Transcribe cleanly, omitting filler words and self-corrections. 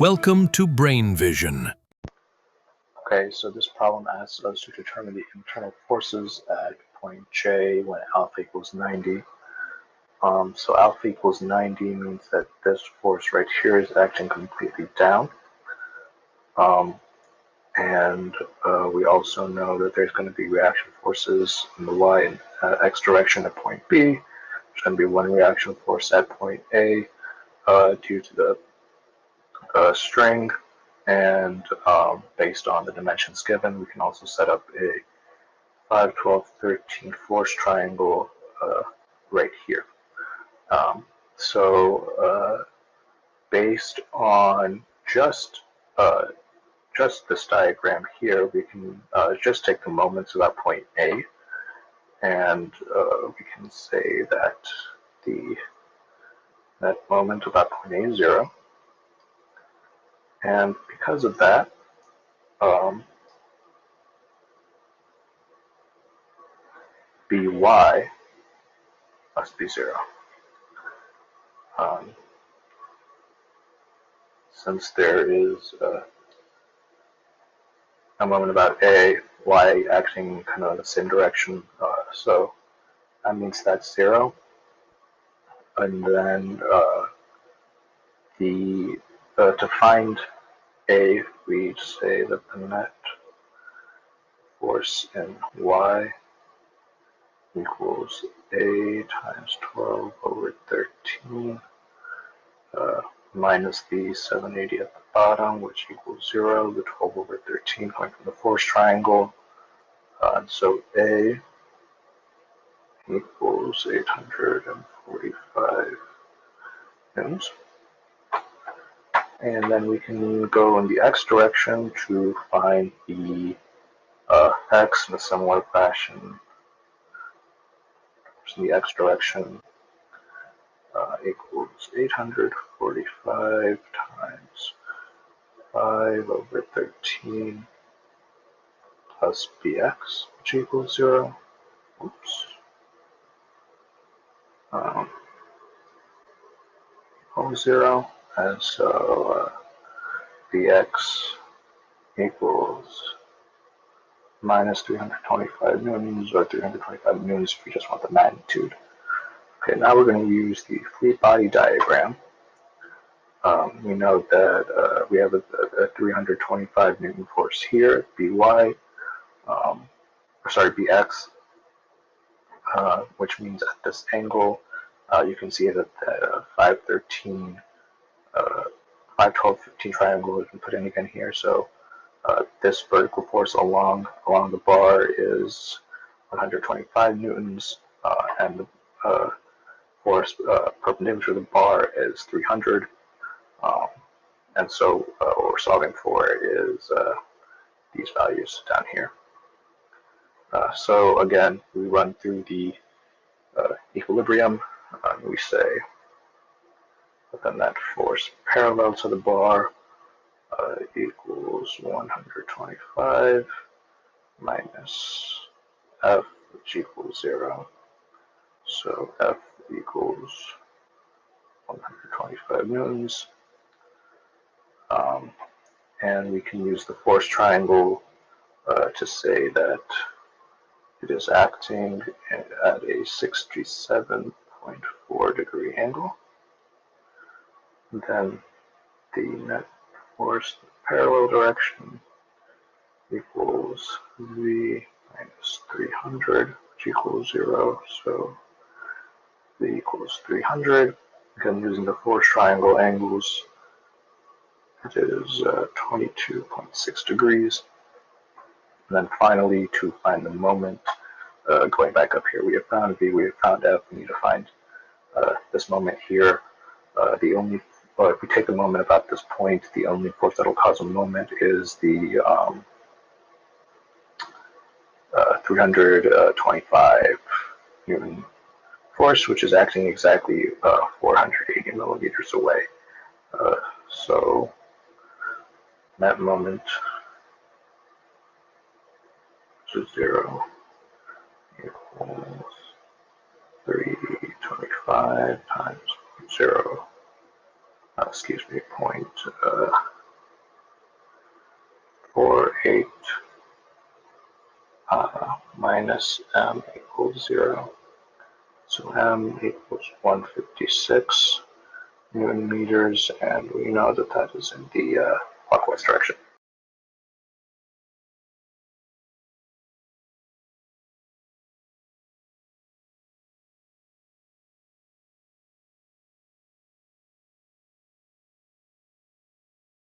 Welcome to Brain Vision. Okay, so this problem asks us to determine the internal forces at point J when alpha equals 90. So alpha equals 90 means that this force right here is acting completely down. And we also know that there's going to be reaction forces in the y and x direction at point B. There's going to be one reaction force at point A due to the string. And based on the dimensions given, we can also set up a 5, 12, 13 force triangle right here. Based on just this diagram here, we can just take the moments about point A, and we can say that that moment about point A is 0. And because of that, By must be 0. Since there is a moment about A, Y acting kind of in the same direction, so that means that's 0. And then to find A, we say that the net force in Y equals A times 12 over 13 minus the 780 at the bottom, which equals 0, the 12 over 13 coming from the force triangle. So A equals 845 newtons. And then we can go in the x direction to find the x in a similar fashion. So the x direction equals 845 times 5 over 13 plus bx, which equals 0. Oops. Equals 0. And so bx equals minus 325 newtons, or 325 newtons if we just want the magnitude. Okay, now we're going to use the fluid body diagram. We know that we have a 325 Newton force here, By, Bx, which means at this angle, you can see that the 513, 512, 15 triangle has been put in again here. So this vertical force along the bar is 125 newtons, and the force perpendicular to the bar is 300. And so what we're solving for is these values down here. So again, we run through the equilibrium. We say that the net force parallel to the bar equals 125 minus F, which equals 0. So F equals 125 newtons. And we can use the force triangle to say that it is acting at a 67.4 degree angle. And then the net force in the parallel direction equals V minus 300, which equals 0. So V equals 300. Again, using the force triangle angles, it is 22.6 degrees. And then finally, to find the moment, going back up here, we have found V, we have found F. We need to find this moment here. If we take the moment about this point, the only force that will cause a moment is the 325 Newton force, which is acting exactly 480 millimeters away. So that moment is 0 equals 325 times 0. Point minus m equals 0. So m equals 156 Newton meters, and we know that that is in the clockwise direction.